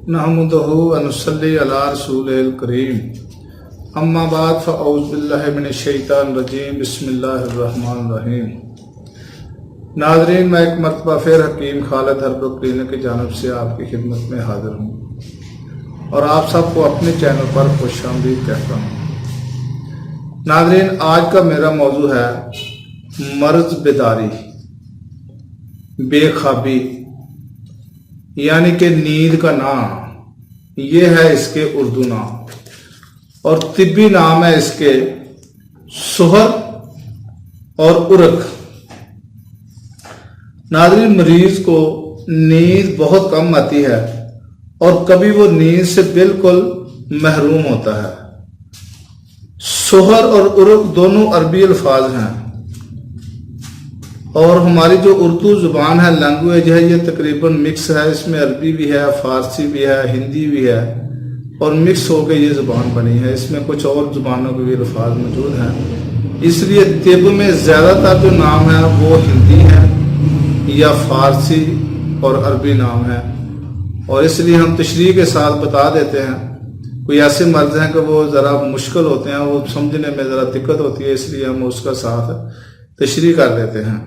नहमदुहु व नुसल्ली अला रसूलिल करीम अम्मा बाद फ़अऊज़ु बिल्लाहि मिनश शैतानिर रजीम बिस्मिल्लाहिर रहमानिर रहीम। नाज़रीन, मैं एक मरतबा फिर हकीम खालिद हर्बल क्लिनिक की जानिब से आपकी खिदमत में हाजिर हूँ और आप सबको अपने चैनल पर खुशामदीद कहता हूँ। नाज़रीन, आज का मेरा मौजू है मर्ज़ बेदारी, बेख्वाबी यानी कि नींद का नाम। ये है इसके उर्दू नाम और तिब्बी नाम है इसके सुहर और उरक। नाज़रीन, मरीज को नींद बहुत कम आती है और कभी वो नींद से बिल्कुल महरूम होता है। सुहर और उरक दोनों अरबी अल्फाज हैं और हमारी जो उर्दू ज़ुबान है, लैंग्वेज है, ये तकरीबन मिक्स है। इसमें अरबी भी है, फ़ारसी भी है, हिंदी भी है और मिक्स होकर ये ज़ुबान बनी है। इसमें कुछ और ज़ुबानों के भी अल्फाज मौजूद हैं, इसलिए तिब में ज़्यादातर जो नाम है वो हिंदी है या फ़ारसी और अरबी नाम है। और इसलिए हम तशरीह के साथ बता देते हैं। कोई ऐसे मर्ज़ हैं कि वो ज़रा मुश्किल होते हैं, वो समझने में ज़रा दिक्कत होती है, इसलिए हम उसका साथ तशरीह कर देते हैं।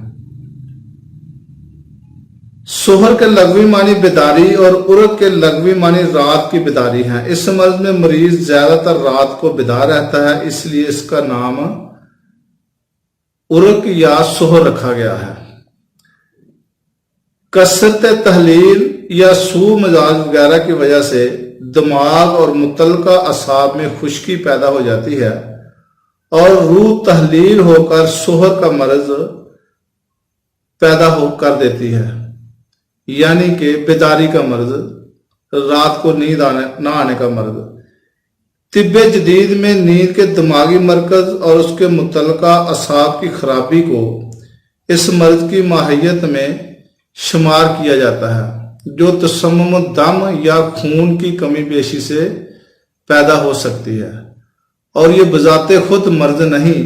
सुहर के लग़वी मानी बेदारी और उरक के लग़वी मानी रात की बेदारी हैं। इस मर्ज में मरीज ज्यादातर रात को बेदार रहता है, इसलिए इसका नाम उरक या सुहर रखा गया है। कसरत तहलील या सू मिजाज वगैरह की वजह से दिमाग और मुतल्लिका असाब में खुश्की पैदा हो जाती है और रूह तहलील होकर सुहर का मर्ज पैदा हो कर देती है, यानी कि बेदारी का मर्ज, रात को नींद ना आने का मर्ज। तिब्बे जदीद में नींद के दिमागी मरकज और उसके मुतल्लिका असाब की खराबी को इस मर्ज की माहियत में शुमार किया जाता है, जो तसम्मुम दम या खून की कमी पेशी से पैदा हो सकती है। और ये बजाते खुद मर्ज नहीं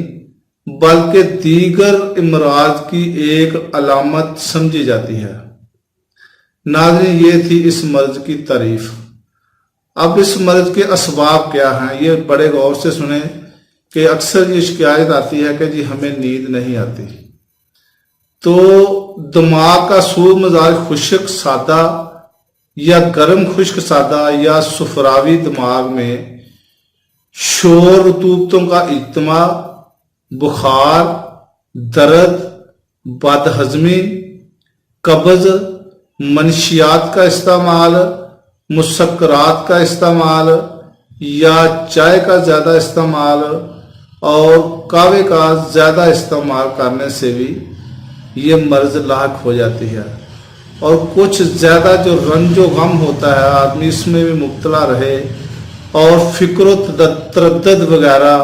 बल्कि दीगर इमराज की एक अलामत समझी जाती है। नाज़रीन, ये थी इस मर्ज की तारीफ। अब इस मर्ज के असबाब क्या हैं, ये बड़े गौर से सुने कि अक्सर ये शिकायत आती है कि जी हमें नींद नहीं आती। तो दिमाग का सूर मिजाज खुश्क सादा या गर्म खुश्क सादा या सुफरावी दिमाग में शोर रतूबतों का इज्तिमा, बुखार, दर्द, बदहजमी, कब्ज, मनशियात का इस्तेमाल, मुसक्करात का इस्तेमाल या चाय का ज़्यादा इस्तेमाल और कहवे का ज़्यादा इस्तेमाल करने से भी ये मर्ज लाक हो जाती है। और कुछ ज़्यादा जो रंजो गम होता है आदमी इसमें भी मुब्तला रहे और फ़िक्र तरद्दुद वगैरह,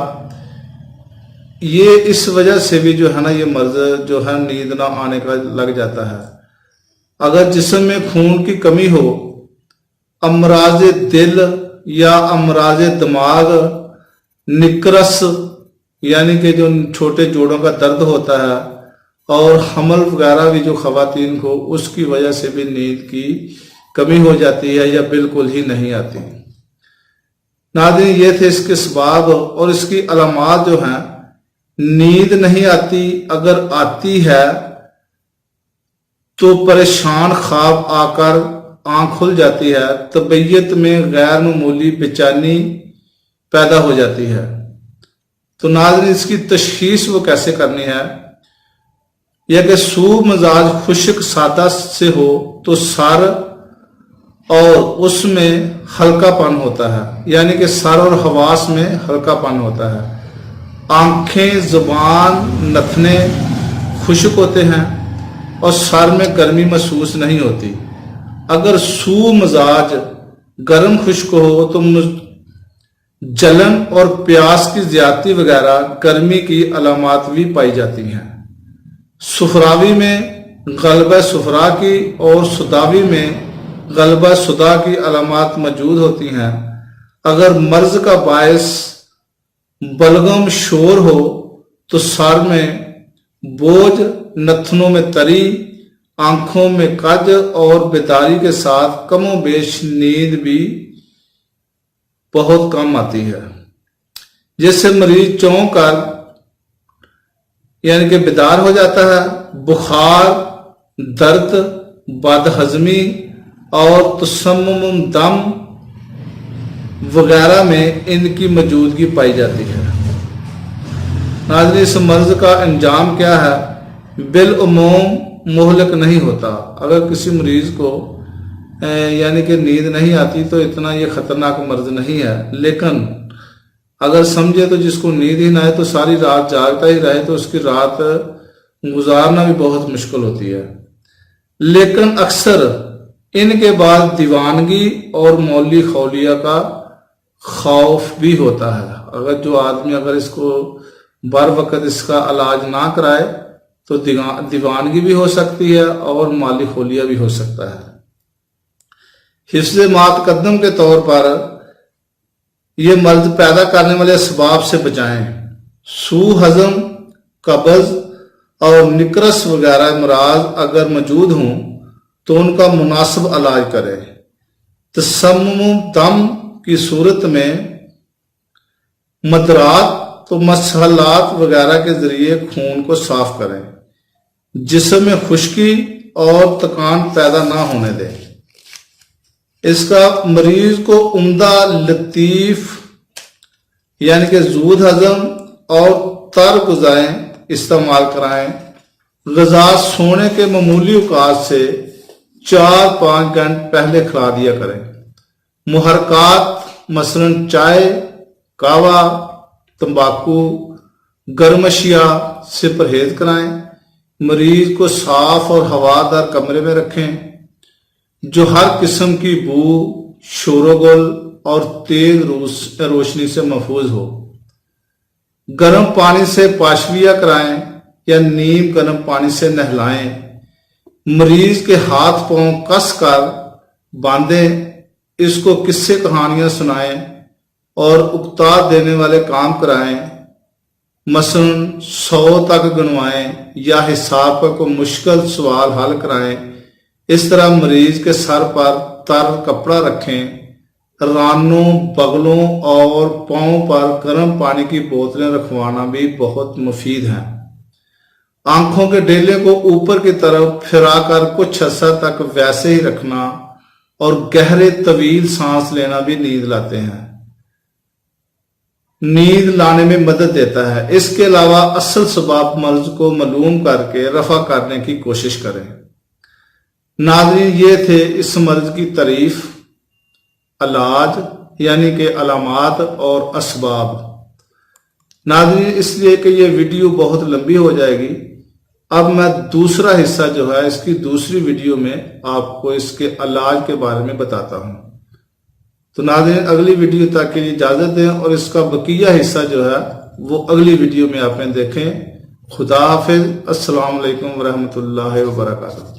ये इस वजह से भी जो है ना ये मर्ज जो है नींद ना आने का लग जाता है। अगर जिस्म में खून की कमी हो, अमराज दिल या अमराज दिमाग, निकरस यानी कि जो छोटे जोड़ों का दर्द होता है और हमल वगैरह भी जो खवातीन को, उसकी वजह से भी नींद की कमी हो जाती है या बिल्कुल ही नहीं आती। नाज़रीन, ये थे इसके असबाब और इसकी अलामात जो हैं। नींद नहीं आती, अगर आती है तो परेशान ख्वाब आकर आंख खुल जाती है, तबीयत में गैर मामूली बेचैनी पैदा हो जाती है। तो नाज़रीन, इसकी तशखीस वो कैसे करनी है, यह कि सू मिजाज खुश्क सादा से हो तो सर और उसमें हल्कापन होता है, यानी कि सर और हवास में हल्कापन होता है। आंखें, जुबान, नथने खुश्क होते हैं और सर में गर्मी महसूस नहीं होती। अगर सू मिजाज गर्म खुश्क हो तो जलन और प्यास की ज्यादती वगैरह गर्मी की अलामात भी पाई जाती हैं। सुफरावी में गलबा सुफरा की और सुदावी में गलबा सुदा की अलामात मौजूद होती हैं। अगर मर्ज का बायस बलगम शोर हो तो सर में बोझ, नथनों में तरी, आंखों में कज और बेदारी के साथ कमो बेश नींद भी बहुत कम आती है, जिससे मरीज चौंक कर यानी कि बेदार हो जाता है। बुखार, दर्द, बदहजमी और तसम्मुम दम वगैरह में इनकी मौजूदगी पाई जाती है। नाज़रीन, इस मर्ज का अंजाम क्या है? बिलउमूम मुहलक नहीं होता। अगर किसी मरीज को यानी कि नींद नहीं आती तो इतना ये खतरनाक मर्ज नहीं है, लेकिन अगर समझे तो जिसको नींद ही ना आए तो सारी रात जागता ही रहे तो उसकी रात गुजारना भी बहुत मुश्किल होती है। लेकिन अक्सर इनके बाद दीवानगी और मौली खौलिया का खौफ भी होता है। अगर जो आदमी अगर इसको बर वक्त इसका इलाज ना कराए तो दीवानगी भी हो सकती है और माली खौलिया भी हो सकता है। हिफ्ज़ मुतक़द्दम के तौर पर ये मर्ज पैदा करने वाले असबाब से बचाएं। सू हजम, कब्ज़ और निकरस वगैरह मराज अगर मौजूद हों तो उनका मुनासिब इलाज करें। तसम्मुम दम की सूरत में मदरात तो मसहलात वगैरह के जरिए खून को साफ करें, जिस्म में खुश्की और थकान पैदा ना होने दें। इसका मरीज को उम्दा, लतीफ यानी कि जूद हजम और तर गुज़ाएं इस्तेमाल कराएं। ग़िज़ा सोने के मामूली औकात से 4-5 घंटे पहले खिला दिया करें। मुहर्रकात मसलन चाय, कहवा, तंबाकू, गर्म अशिया से परहेज कराएं। मरीज को साफ और हवादार कमरे में रखें जो हर किस्म की बू, शोरगुल और तेज रोशनी से महफूज हो। गर्म पानी से पाशविया कराएं या नीम गर्म पानी से नहलाएं। मरीज के हाथ पांव कस कर बांधें, इसको किस्से कहानियां सुनाएं और उकता देने वाले काम कराएं। मसलन 100 तक गिनवाएं या हिसाब का कोई मुश्किल सवाल हल कराएं। इस तरह मरीज के सर पर तर कपड़ा रखें। रानों, बगलों और पांव पर गर्म पानी की बोतलें रखवाना भी बहुत मुफीद है। आंखों के डेले को ऊपर की तरफ फिराकर कुछ अर्सा तक वैसे ही रखना और गहरे तवील सांस लेना भी नींद लाते हैं, नींद लाने में मदद देता है। इसके अलावा असल सबब मर्ज को मालूम करके रफा करने की कोशिश करें। नाज़रीन, ये थे इस मर्ज की तारीफ, इलाज यानी कि अलामात और असबाब। नाज़रीन, इसलिए कि ये वीडियो बहुत लंबी हो जाएगी, अब मैं दूसरा हिस्सा जो है इसकी दूसरी वीडियो में आपको इसके इलाज के बारे में बताता हूँ। तो नाज़रीन, अगली वीडियो तक के लिए इजाज़त दें और इसका बकिया हिस्सा जो है वो अगली वीडियो में आपने देखें। खुदा हाफिज़। अस्सलाम वालेकुम व रहमतुल्लाहि व बरकातहू।